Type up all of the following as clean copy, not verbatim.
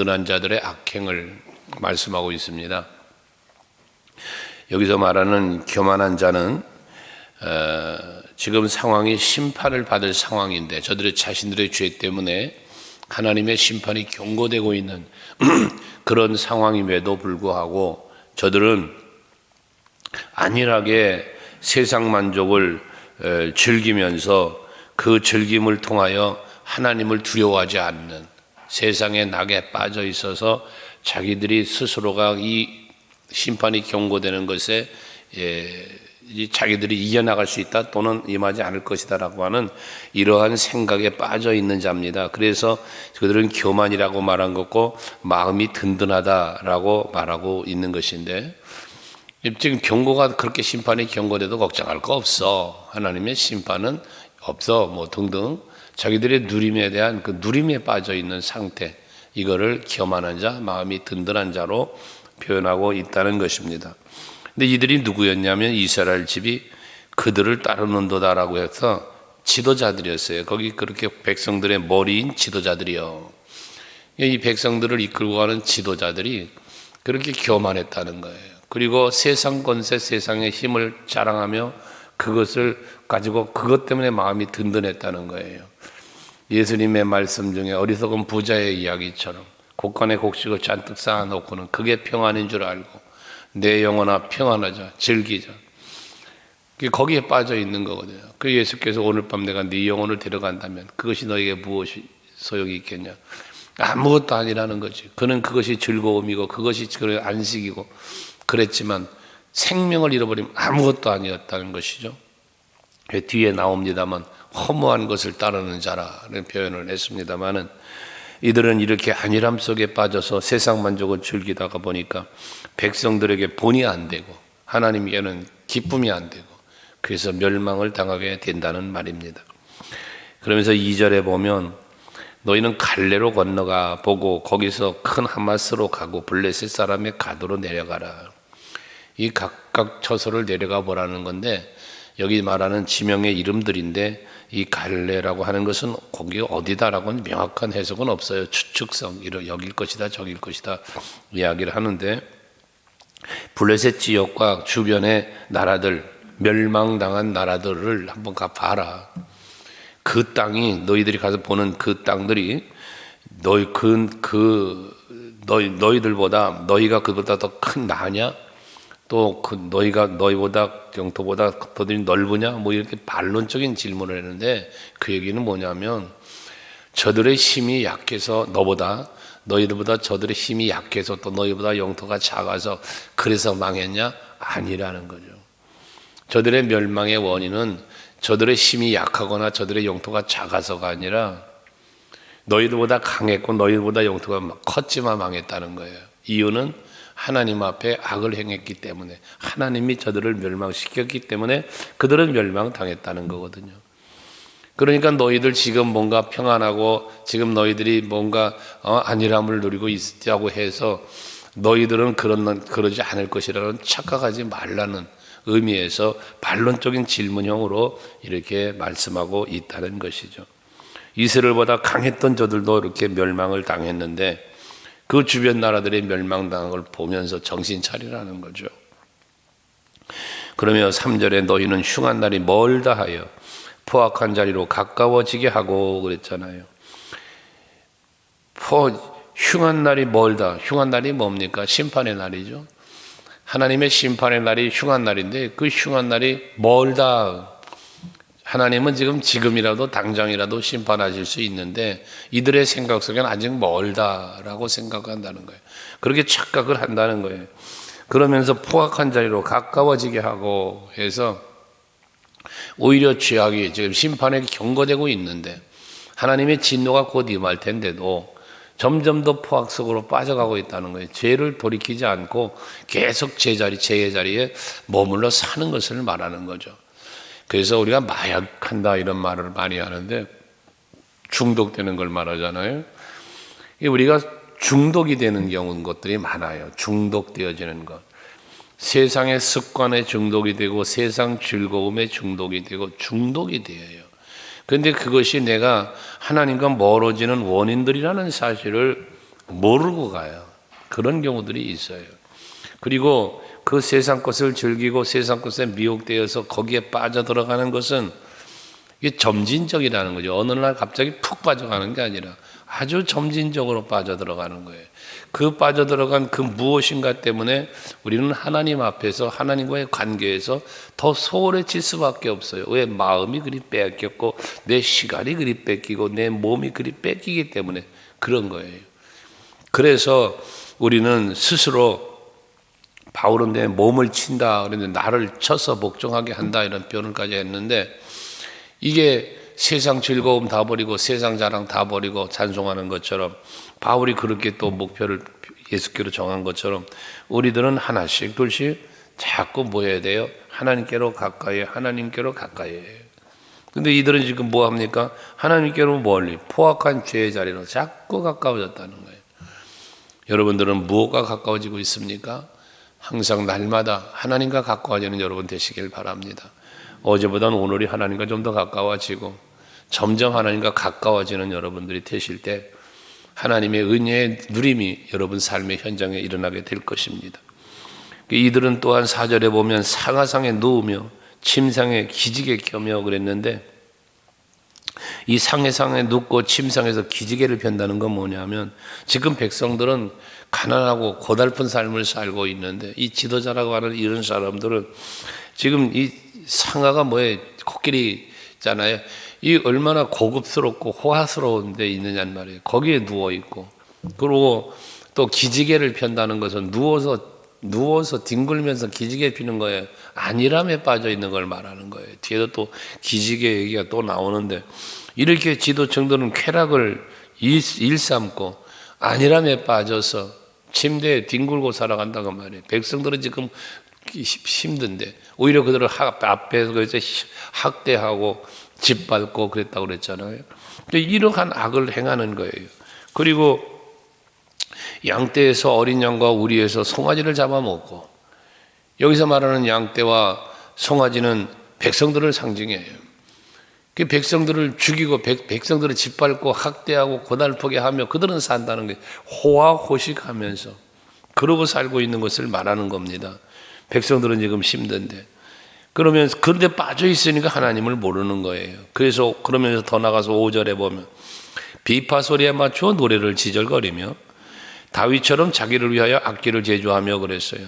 든든한 자들의 악행을 말씀하고 있습니다. 여기서 말하는 교만한 자는 지금 상황이 심판을 받을 상황인데 저들의 자신들의 죄 때문에 하나님의 심판이 경고되고 있는 그런 상황임에도 불구하고 저들은 안일하게 세상 만족을 즐기면서 그 즐김을 통하여 하나님을 두려워하지 않는 세상의 낙에 빠져 있어서 자기들이 스스로가 이 심판이 경고되는 것에 자기들이 이겨나갈 수 있다 또는 임하지 않을 것이다라고 하는 이러한 생각에 빠져 있는 자입니다. 그래서 그들은 교만이라고 말한 것고 마음이 든든하다라고 말하고 있는 것인데, 지금 경고가 그렇게 심판이 경고돼도 걱정할 거 없어. 하나님의 심판은 없어. 뭐 등등 자기들의 누림에 대한 그 누림에 빠져 있는 상태, 이거를 교만한 자, 마음이 든든한 자로 표현하고 있다는 것입니다. 근데 이들이 누구였냐면 이스라엘 집이 그들을 따르는도다라고 해서 지도자들이었어요. 거기 그렇게 백성들의 머리인 지도자들이요. 이 백성들을 이끌고 가는 지도자들이 그렇게 교만했다는 거예요. 그리고 세상 권세, 세상의 힘을 자랑하며 그것을 가지고 그것 때문에 마음이 든든했다는 거예요. 예수님의 말씀 중에 어리석은 부자의 이야기처럼 곡간에 곡식을 잔뜩 쌓아놓고는 그게 평안인 줄 알고 내 영혼아 평안하자, 즐기자, 거기에 빠져 있는 거거든요. 그 예수께서 오늘 밤 내가 네 영혼을 데려간다면 그것이 너에게 무엇이 소용이 있겠냐? 아무것도 아니라는 거지. 그는 그것이 즐거움이고 그것이 그의 안식이고 그랬지만 생명을 잃어버리면 아무것도 아니었다는 것이죠. 뒤에 나옵니다만 허무한 것을 따르는 자라는 표현을 했습니다마는, 이들은 이렇게 안일함 속에 빠져서 세상 만족을 즐기다가 보니까 백성들에게 본이 안 되고 하나님께는 기쁨이 안 되고 그래서 멸망을 당하게 된다는 말입니다. 그러면서 2절에 보면 너희는 갈레로 건너가 보고 거기서 큰 하마스로 가고 블레셋 사람의 가도로 내려가라. 이 각각 처소를 내려가 보라는 건데, 여기 말하는 지명의 이름들인데 이 갈레라고 하는 것은 거기 어디다라고는 명확한 해석은 없어요. 추측성, 여길 것이다 저길 것이다 이야기를 하는데, 블레셋 지역과 주변의 나라들, 멸망당한 나라들을 한번 가봐라. 그 땅이, 너희들이 가서 보는 그 땅들이 너희들보다, 너희가 그보다 더 큰 나냐? 또 너희보다 영토보다 더 넓으냐? 뭐 이렇게 반론적인 질문을 했는데, 그 얘기는 뭐냐면 저들의 힘이 약해서 너희들보다 저들의 힘이 약해서 또 너희보다 영토가 작아서 그래서 망했냐? 아니라는 거죠. 저들의 멸망의 원인은 저들의 힘이 약하거나 저들의 영토가 작아서가 아니라 너희들보다 강했고 너희들보다 영토가 컸지만 망했다는 거예요. 이유는 하나님 앞에 악을 행했기 때문에, 하나님이 저들을 멸망시켰기 때문에 그들은 멸망당했다는 거거든요. 그러니까 너희들 지금 뭔가 평안하고 지금 너희들이 뭔가 안일함을 누리고 있다고 해서 너희들은 그러지 않을 것이라는 착각하지 말라는 의미에서 반론적인 질문형으로 이렇게 말씀하고 있다는 것이죠. 이스라엘보다 강했던 저들도 이렇게 멸망을 당했는데 그 주변 나라들의 멸망당한 걸 보면서 정신 차리라는 거죠. 그러며 3절에 너희는 흉한 날이 멀다 하여 포악한 자리로 가까워지게 하고 그랬잖아요. 흉한 날이 멀다. 흉한 날이 뭡니까? 심판의 날이죠. 하나님의 심판의 날이 흉한 날인데 그 흉한 날이 멀다. 하나님은 지금이라도 당장이라도 심판하실 수 있는데 이들의 생각 속에는 아직 멀다라고 생각한다는 거예요. 그렇게 착각을 한다는 거예요. 그러면서 포악한 자리로 가까워지게 하고 해서 오히려 죄악이 지금 심판에 경고되고 있는데 하나님의 진노가 곧 임할 텐데도 점점 더 포악 속으로 빠져가고 있다는 거예요. 죄를 돌이키지 않고 계속 죄의 자리에 머물러 사는 것을 말하는 거죠. 그래서 우리가 마약한다 이런 말을 많이 하는데 중독되는 걸 말하잖아요. 우리가 중독이 되는 것들이 많아요. 중독되어지는 것. 세상의 습관에 중독이 되고 세상 즐거움에 중독이 되고 중독이 되어요. 그런데 그것이 내가 하나님과 멀어지는 원인들이라는 사실을 모르고 가요. 그런 경우들이 있어요. 그리고 그 세상 것을 즐기고 세상 것에 미혹되어서 거기에 빠져들어가는 것은 이게 점진적이라는 거죠. 어느 날 갑자기 푹 빠져가는 게 아니라 아주 점진적으로 빠져들어가는 거예요. 그 빠져들어간 그 무엇인가 때문에 우리는 하나님 앞에서 하나님과의 관계에서 더 소홀해질 수밖에 없어요. 왜? 마음이 그리 뺏겼고 내 시간이 그리 뺏기고 내 몸이 그리 뺏기기 때문에 그런 거예요. 그래서 우리는 스스로 바울은 내 몸을 친다 그랬는데 나를 쳐서 복종하게 한다 이런 표현을까지 했는데 이게 세상 즐거움 다 버리고 세상 자랑 다 버리고 찬송하는 것처럼 바울이 그렇게 또 목표를 예수께로 정한 것처럼 우리들은 하나씩 둘씩 자꾸 뭐 해야 돼요? 하나님께로 가까이 하나님께로 가까이 해요. 근데 이들은 지금 뭐 합니까? 하나님께로 멀리 포악한 죄의 자리로 자꾸 가까워졌다는 거예요. 여러분들은 무엇과 가까워지고 있습니까? 항상 날마다 하나님과 가까워지는 여러분 되시길 바랍니다. 어제보다는 오늘이 하나님과 좀 더 가까워지고 점점 하나님과 가까워지는 여러분들이 되실 때 하나님의 은혜의 누림이 여러분 삶의 현장에 일어나게 될 것입니다. 이들은 또한 4절에 보면 상하상에 누우며 침상에 기지개 켜며 그랬는데 이 상해상에 눕고 침상에서 기지개를 편다는 건 뭐냐면 지금 백성들은 가난하고 고달픈 삶을 살고 있는데 이 지도자라고 하는 이런 사람들은 지금 이 상하가 뭐예요? 코끼리 있잖아요. 이 얼마나 고급스럽고 호화스러운 데 있느냐는 말이에요. 거기에 누워 있고 그리고 또 기지개를 편다는 것은 누워서 뒹굴면서 기지개 피는 거예요. 안일함에 빠져 있는 걸 말하는 거예요. 뒤에도 또 기지개 얘기가 또 나오는데 이렇게 지도층들은 쾌락을 일삼고 안일함에 빠져서 침대에 뒹굴고 살아간다고 말이에요. 백성들은 지금 힘든데 오히려 그들을 앞에서 학대하고 짓밟고 그랬다고 그랬잖아요. 이러한 악을 행하는 거예요. 그리고 양떼에서 어린 양과 우리에서 송아지를 잡아먹고 여기서 말하는 양떼와 송아지는 백성들을 상징해요. 그 백성들을 죽이고 백성들을 짓밟고 학대하고 고달프게 하며 그들은 산다는 게 호화호식하면서 그러고 살고 있는 것을 말하는 겁니다. 백성들은 지금 힘든데 그런데 빠져 있으니까 하나님을 모르는 거예요. 그래서 그러면서 더 나가서 5절에 보면 비파 소리에 맞추어 노래를 지절거리며 다윗처럼 자기를 위하여 악기를 제조하며 그랬어요.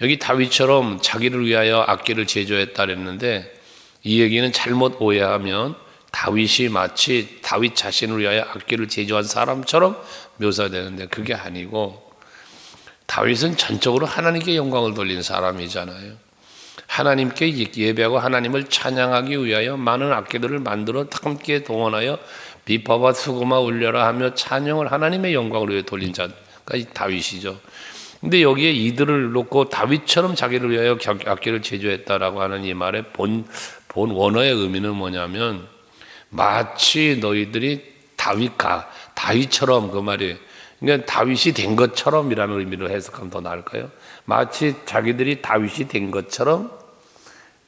여기 다윗처럼 자기를 위하여 악기를 제조했다 그랬는데 이 얘기는 잘못 오해하면 다윗이 마치 다윗 자신을 위하여 악기를 제조한 사람처럼 묘사되는데 그게 아니고 다윗은 전적으로 하나님께 영광을 돌린 사람이잖아요. 하나님께 예배하고 하나님을 찬양하기 위하여 많은 악기들을 만들어 함께 동원하여 비파와 수고마 울려라 하며 찬양을 하나님의 영광을 위해 돌린 자가 다윗이죠. 근데 여기에 이들을 놓고 다윗처럼 자기를 위하여 악기를 제조했다라고 하는 이 말의 본 원어의 의미는 뭐냐면 마치 너희들이 다윗처럼 그 말이에요. 그러니까 다윗이 된 것처럼이라는 의미로 해석하면 더 나을까요? 마치 자기들이 다윗이 된 것처럼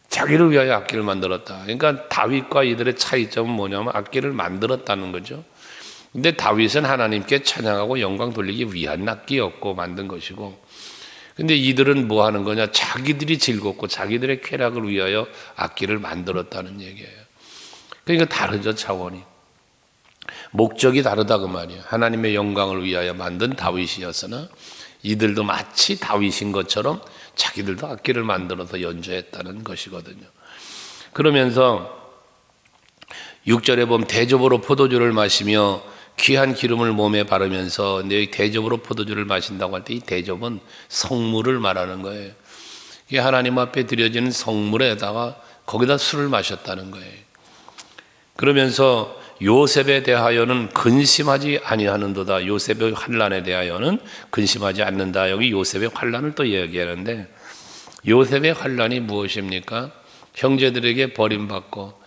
자기를 위하여 악기를 만들었다. 그러니까 다윗과 이들의 차이점은 뭐냐면 악기를 만들었다는 거죠. 근데 다윗은 하나님께 찬양하고 영광 돌리기 위한 악기였고 만든 것이고 근데 이들은 뭐 하는 거냐? 자기들이 즐겁고 자기들의 쾌락을 위하여 악기를 만들었다는 얘기예요. 그러니까 다르죠, 차원이. 목적이 다르다 그 말이에요. 하나님의 영광을 위하여 만든 다윗이었으나 이들도 마치 다윗인 것처럼 자기들도 악기를 만들어서 연주했다는 것이거든요. 그러면서 6절에 보면 대접으로 포도주를 마시며 귀한 기름을 몸에 바르면서 내 대접으로 포도주를 마신다고 할 때 이 대접은 성물을 말하는 거예요. 이게 하나님 앞에 드려지는 성물에다가 거기다 술을 마셨다는 거예요. 그러면서 요셉에 대하여는 근심하지 아니하는도다. 요셉의 환난에 대하여는 근심하지 않는다. 여기 요셉의 환난을 또 이야기하는데 요셉의 환난이 무엇입니까? 형제들에게 버림받고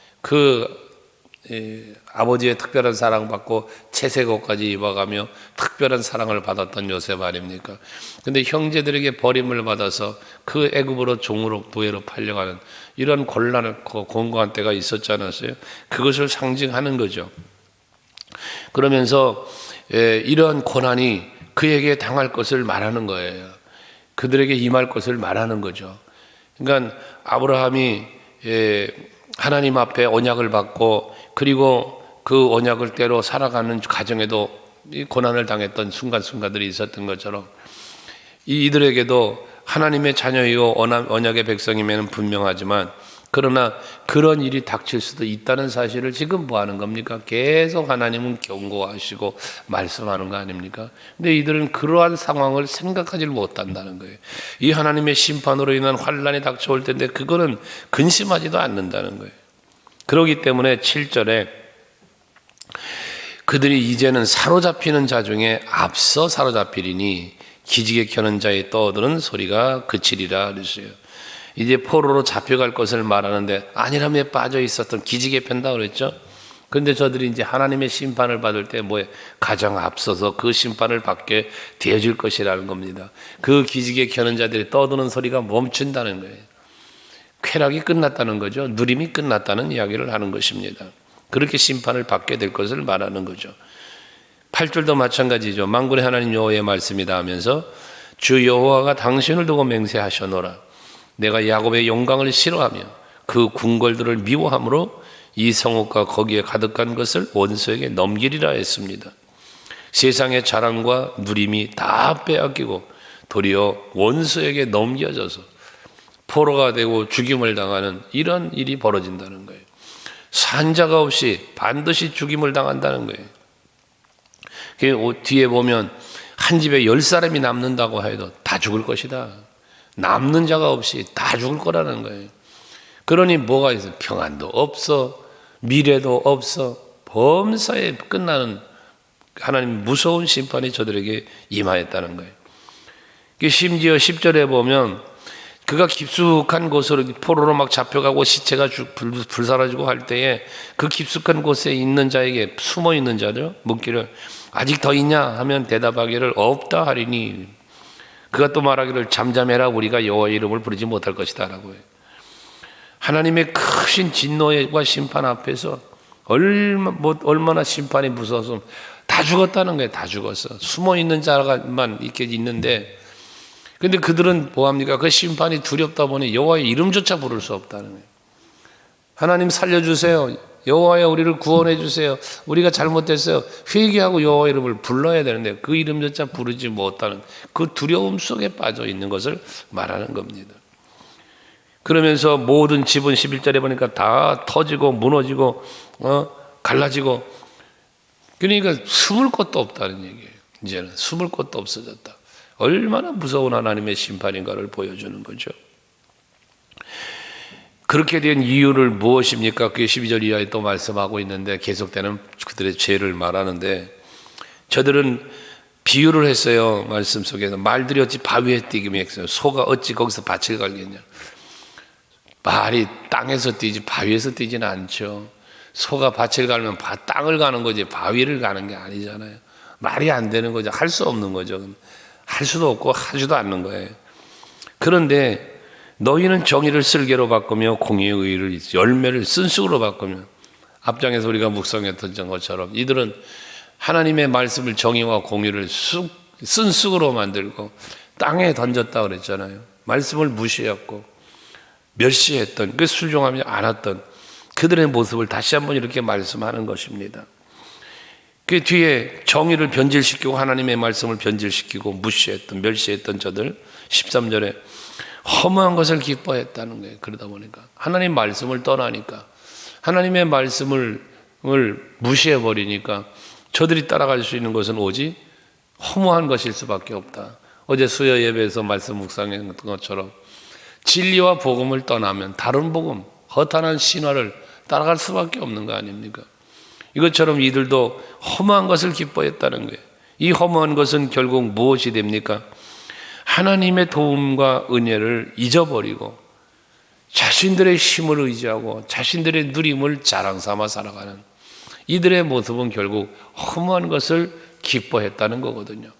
아버지의 특별한 사랑받고 채색옷까지 입어가며 특별한 사랑을 받았던 요셉 아닙니까? 근데 형제들에게 버림을 받아서 그 애굽으로 종으로 노예로 팔려가는 이런 곤란한 공고한 때가 있었지 않았어요? 그것을 상징하는 거죠. 그러면서 이러한 고난이 그에게 당할 것을 말하는 거예요. 그들에게 임할 것을 말하는 거죠. 그러니까 아브라함이 하나님 앞에 언약을 받고 그리고 그 언약을 대로 살아가는 가정에도 이 고난을 당했던 순간순간들이 있었던 것처럼 이들에게도 하나님의 자녀이고 언약의 백성임에는 분명하지만 그러나 그런 일이 닥칠 수도 있다는 사실을 지금 뭐 하는 겁니까? 계속 하나님은 경고하시고 말씀하는 거 아닙니까? 근데 이들은 그러한 상황을 생각하지 못한다는 거예요. 이 하나님의 심판으로 인한 환난이 닥쳐올 텐데 그거는 근심하지도 않는다는 거예요. 그렇기 때문에 7절에 그들이 이제는 사로잡히는 자 중에 앞서 사로잡히리니 기지개 켜는 자의 떠드는 소리가 그치리라 그랬어요. 이제 포로로 잡혀갈 것을 말하는데 안일함에 빠져 있었던 기지개 편다 그랬죠. 그런데 저들이 이제 하나님의 심판을 받을 때 뭐에 가장 앞서서 그 심판을 받게 되어질 것이라는 겁니다. 그 기지개 켜는 자들이 떠드는 소리가 멈춘다는 거예요. 쾌락이 끝났다는 거죠. 누림이 끝났다는 이야기를 하는 것입니다. 그렇게 심판을 받게 될 것을 말하는 거죠. 8절도 마찬가지죠. 만군의 하나님 여호와의 말씀이다 하면서 주 여호와가 당신을 두고 맹세하셔노라. 내가 야곱의 영광을 싫어하며 그 궁궐들을 미워함으로 이 성읍과 거기에 가득한 것을 원수에게 넘기리라 했습니다. 세상의 자랑과 누림이 다 빼앗기고 도리어 원수에게 넘겨져서 포로가 되고 죽임을 당하는 이런 일이 벌어진다는 거예요. 산자가 없이 반드시 죽임을 당한다는 거예요. 뒤에 보면 한 집에 10사람이 남는다고 해도 다 죽을 것이다. 남는 자가 없이 다 죽을 거라는 거예요. 그러니 뭐가 있어? 평안도 없어, 미래도 없어, 범사에 끝나는 하나님 무서운 심판이 저들에게 임하였다는 거예요. 심지어 10절에 보면 그가 깊숙한 곳으로 포로로 막 잡혀가고 시체가 불사라지고 할 때에 그 깊숙한 곳에 있는 자에게 숨어 있는 자죠. 묻기를 아직 더 있냐 하면 대답하기를 없다 하리니 그가 또 말하기를 잠잠해라 우리가 여호와의 이름을 부르지 못할 것이다 라고 해요. 하나님의 크신 진노와 심판 앞에서 얼마나 심판이 무서워서 다 죽었다는 거예요. 다 죽었어. 숨어 있는 자만 이렇게 있는데 근데 그들은 뭐합니까? 그 심판이 두렵다 보니 여호와의 이름조차 부를 수 없다는 거예요. 하나님 살려주세요. 여호와여 우리를 구원해 주세요. 우리가 잘못했어요. 회개하고 여호와 이름을 불러야 되는데 그 이름조차 부르지 못하는 그 두려움 속에 빠져 있는 것을 말하는 겁니다. 그러면서 모든 집은 11절에 보니까 다 터지고 무너지고 갈라지고 그러니까 숨을 곳도 없다는 얘기예요. 이제는 숨을 곳도 없어졌다. 얼마나 무서운 하나님의 심판인가를 보여주는 거죠. 그렇게 된 이유를 무엇입니까? 그게 12절 이하에 또 말씀하고 있는데 계속되는 그들의 죄를 말하는데 저들은 비유를 했어요. 말씀 속에서 말들이 어찌 바위에 뛰기며 했어요. 소가 어찌 거기서 밭을 갈겠냐. 말이 땅에서 뛰지 바위에서 뛰지는 않죠. 소가 밭을 갈면 땅을 가는 거지 바위를 가는 게 아니잖아요. 말이 안 되는 거죠. 할 수 없는 거죠. 할 수도 없고 하지도 않는 거예요. 그런데 너희는 정의를 쓸개로 바꾸며 공의의 의를 열매를 쓴쑥으로 바꾸며 앞장에서 우리가 묵상했던 것처럼 이들은 하나님의 말씀을 정의와 공의를 쓴쑥으로 만들고 땅에 던졌다 그랬잖아요. 말씀을 무시했고 멸시했던 그 순종하지 않았던 그들의 모습을 다시 한번 이렇게 말씀하는 것입니다. 그 뒤에 정의를 변질시키고 하나님의 말씀을 변질시키고 무시했던 멸시했던 저들 13절에 허무한 것을 기뻐했다는 거예요. 그러다 보니까 하나님 말씀을 떠나니까 하나님의 말씀을 무시해버리니까 저들이 따라갈 수 있는 것은 오직 허무한 것일 수밖에 없다. 어제 수요 예배에서 말씀 묵상했던 것처럼 진리와 복음을 떠나면 다른 복음, 허탄한 신화를 따라갈 수밖에 없는 거 아닙니까? 이것처럼 이들도 허무한 것을 기뻐했다는 거예요. 이 허무한 것은 결국 무엇이 됩니까? 하나님의 도움과 은혜를 잊어버리고 자신들의 힘을 의지하고 자신들의 누림을 자랑 삼아 살아가는 이들의 모습은 결국 허무한 것을 기뻐했다는 거거든요.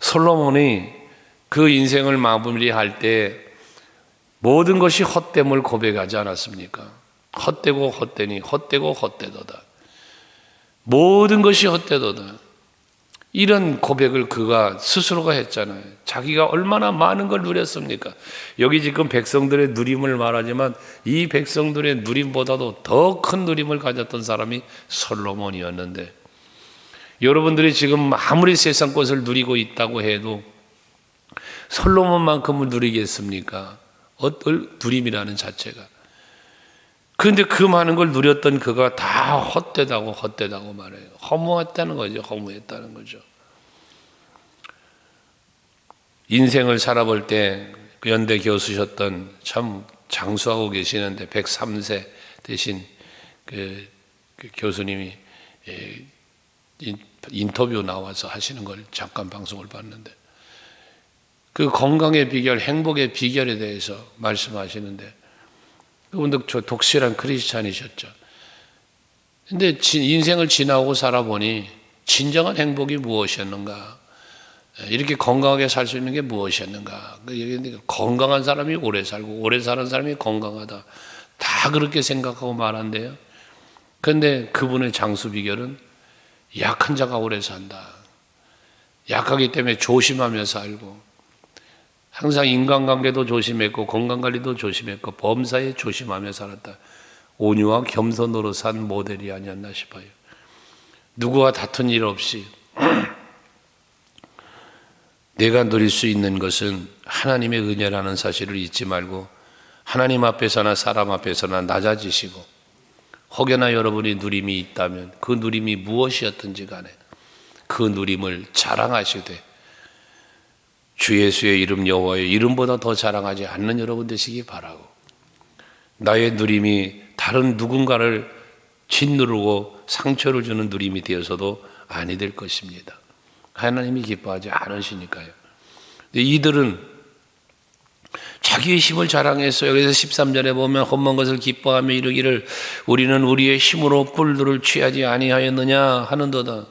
솔로몬이 그 인생을 마무리할 때 모든 것이 헛됨을 고백하지 않았습니까? 헛되고 헛되니 헛되고 헛되도다. 모든 것이 헛되도다. 이런 고백을 그가 스스로가 했잖아요. 자기가 얼마나 많은 걸 누렸습니까? 여기 지금 백성들의 누림을 말하지만 이 백성들의 누림보다도 더 큰 누림을 가졌던 사람이 솔로몬이었는데, 여러분들이 지금 아무리 세상 것을 누리고 있다고 해도 솔로몬만큼을 누리겠습니까? 누림이라는 자체가. 그런데 그 많은 걸 누렸던 그가 다 헛되다고 말해요. 허무했다는 거죠. 허무했다는 거죠. 인생을 살아볼 때 그 연대 교수셨던 참 장수하고 계시는데 103세 되신 그 교수님이 인터뷰 나와서 하시는 걸 잠깐 방송을 봤는데, 그 건강의 비결, 행복의 비결에 대해서 말씀하시는데, 그분도 독실한 크리스찬이셨죠. 근데 인생을 지나고 살아보니 진정한 행복이 무엇이었는가? 이렇게 건강하게 살 수 있는 게 무엇이었는가? 건강한 사람이 오래 살고 오래 사는 사람이 건강하다. 다 그렇게 생각하고 말한대요. 그런데 그분의 장수 비결은 약한 자가 오래 산다. 약하기 때문에 조심하며 살고, 항상 인간관계도 조심했고 건강관리도 조심했고 범사에 조심하며 살았다. 온유와 겸손으로 산 모델이 아니었나 싶어요. 누구와 다툰 일 없이 내가 누릴 수 있는 것은 하나님의 은혜라는 사실을 잊지 말고, 하나님 앞에서나 사람 앞에서나 낮아지시고, 혹여나 여러분이 누림이 있다면 그 누림이 무엇이었든지 간에 그 누림을 자랑하시되, 주 예수의 이름 여호와의 이름보다 더 자랑하지 않는 여러분 되시기 바라고, 나의 누림이 다른 누군가를 짓누르고 상처를 주는 누림이 되어서도 아니 될 것입니다. 하나님이 기뻐하지 않으시니까요. 근데 이들은 자기의 힘을 자랑했어요. 그래서 13절에 보면 험한 것을 기뻐하며 이르기를 우리는 우리의 힘으로 뿔들을 취하지 아니하였느냐 하는도다.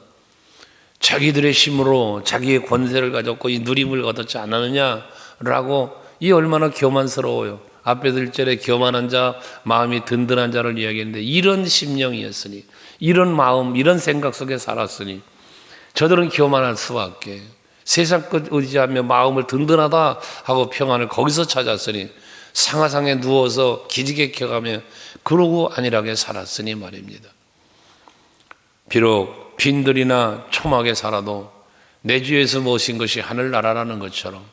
자기들의 힘으로 자기의 권세를 가졌고 이 누림을 얻었지 않았느냐라고, 이 얼마나 교만스러워요. 앞에 1절에 교만한 자, 마음이 든든한 자를 이야기했는데, 이런 심령이었으니, 이런 마음, 이런 생각 속에 살았으니 저들은 교만할 수밖에, 세상 것 의지하며 마음을 든든하다 하고 평안을 거기서 찾았으니 상하상에 누워서 기지개 켜가며 그러고 안일하게 살았으니 말입니다. 비록 빈들이나 초막에 살아도 내 주에서 모신 것이 하늘나라라는 것처럼,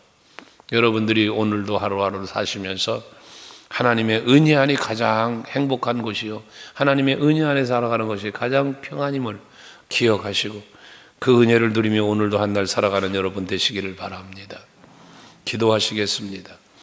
여러분들이 오늘도 하루하루 사시면서 하나님의 은혜 안이 가장 행복한 곳이요, 하나님의 은혜 안에 살아가는 것이 가장 평안임을 기억하시고 그 은혜를 누리며 오늘도 한 날 살아가는 여러분 되시기를 바랍니다. 기도하시겠습니다.